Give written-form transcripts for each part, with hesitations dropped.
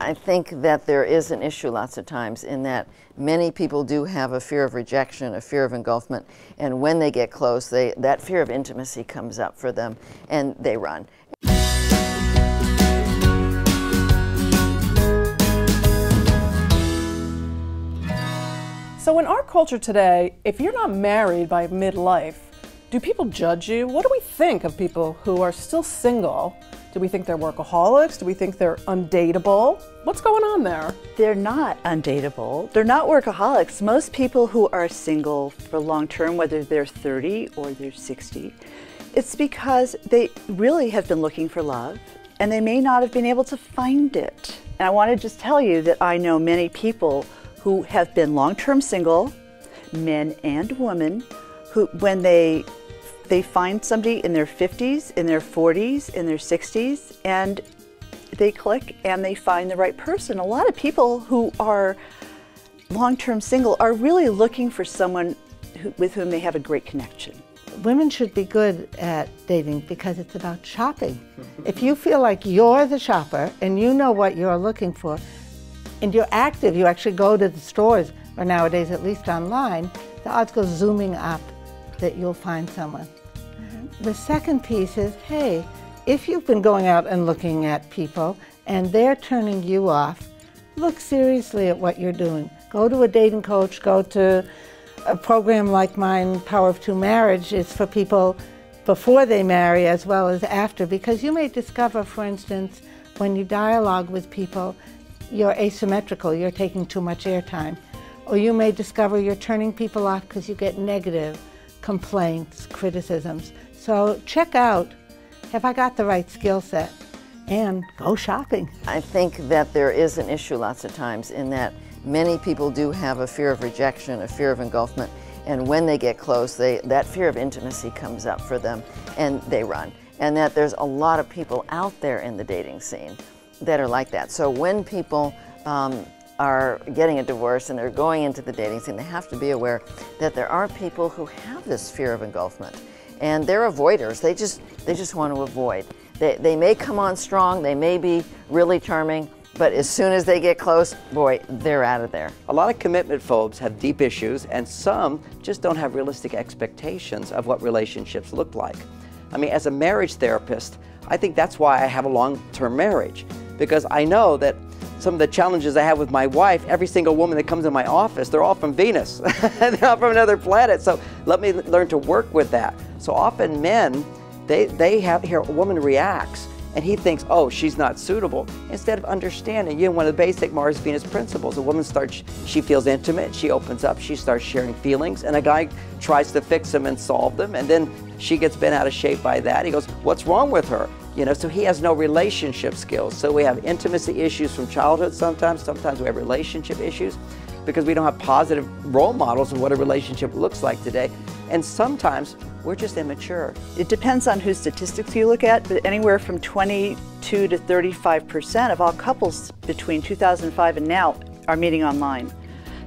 I think that there is an issue lots of times in that many people do have a fear of rejection, a fear of engulfment, and when they get close, that fear of intimacy comes up for them and they run. So in our culture today, if you're not married by midlife, do people judge you? What do we think of people who are still single? Do we think they're workaholics? Do we think they're undateable? What's going on there? They're not undateable. They're not workaholics. Most people who are single for long term, whether they're 30 or they're 60, it's because they really have been looking for love and they may not have been able to find it. And I want to just tell you that I know many people who have been long-term single, men and women, who when they find somebody in their 50s, in their 40s, in their 60s, and they click and they find the right person. A lot of people who are long-term single are really looking for someone with whom they have a great connection. Women should be good at dating because it's about shopping. If you feel like you're the shopper and you know what you're looking for, and you're active, you actually go to the stores, or nowadays at least online, the odds go zooming up that you'll find someone. The second piece is, hey, if you've been going out and looking at people and they're turning you off, look seriously at what you're doing. Go to a dating coach, go to a program like mine, Power of Two Marriage. It's for people before they marry as well as after, because you may discover, for instance, when you dialogue with people, you're asymmetrical, you're taking too much airtime. Or you may discover you're turning people off because you get negative complaints, criticisms. So check out, have I got the right skill set? And go shopping. I think that there is an issue lots of times in that many people do have a fear of rejection, a fear of engulfment, and when they get close, that fear of intimacy comes up for them and they run. And that there's a lot of people out there in the dating scene that are like that. So when people are getting a divorce and they're going into the dating scene, they have to be aware that there are people who have this fear of engulfment, and they're avoiders. They just want to avoid. They may come on strong, they may be really charming, but as soon as they get close, boy, they're out of there. A lot of commitment phobes have deep issues, and some just don't have realistic expectations of what relationships look like. I mean, as a marriage therapist, I think that's why I have a long-term marriage, because I know that some of the challenges I have with my wife, every single woman that comes in my office, they're all from Venus. They're all from another planet, so let me learn to work with that. So often men, they hear a woman reacts, and he thinks, oh, she's not suitable. Instead of understanding, one of the basic Mars-Venus principles, a woman she feels intimate, she opens up, she starts sharing feelings, and a guy tries to fix them and solve them, and then she gets bent out of shape by that. He goes, what's wrong with her? So he has no relationship skills. So we have intimacy issues from childhood sometimes we have relationship issues because we don't have positive role models of what a relationship looks like today. And sometimes we're just immature. It depends on whose statistics you look at, but anywhere from 22 to 35% of all couples between 2005 and now are meeting online.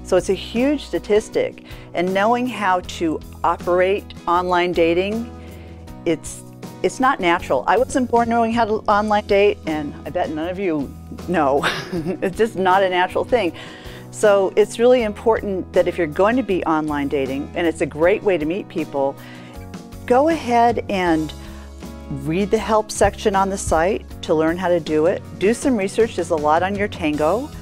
So it's a huge statistic, and knowing how to operate online dating, it's not natural. I wasn't born knowing how to online date, and I bet none of you know. It's just not a natural thing. So it's really important that if you're going to be online dating, and it's a great way to meet people, go ahead and read the help section on the site to learn how to do it. Do some research, there's a lot on YourTango.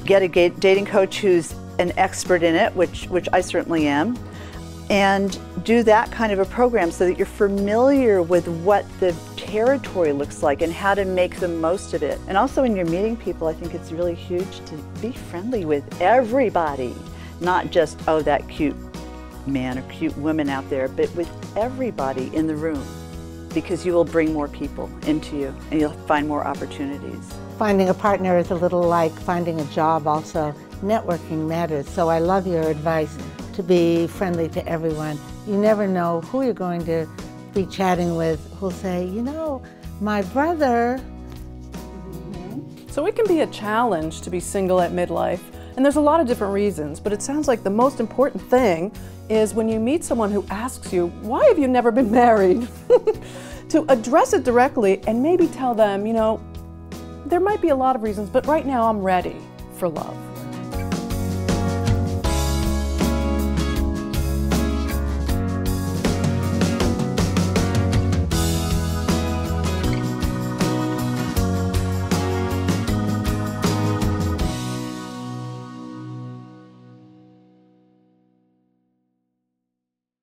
Get a dating coach who's an expert in it, which I certainly am. And do that kind of a program so that you're familiar with what the territory looks like and how to make the most of it. And also when you're meeting people, I think it's really huge to be friendly with everybody, not just, oh, that cute man or cute woman out there, but with everybody in the room, because you will bring more people into you and you'll find more opportunities. Finding a partner is a little like finding a job also. Networking matters, so I love your advice to be friendly to everyone. You never know who you're going to be chatting with who'll say, my brother. So it can be a challenge to be single at midlife, and there's a lot of different reasons, but it sounds like the most important thing is when you meet someone who asks you, why have you never been married? To address it directly and maybe tell them, there might be a lot of reasons, but right now I'm ready for love.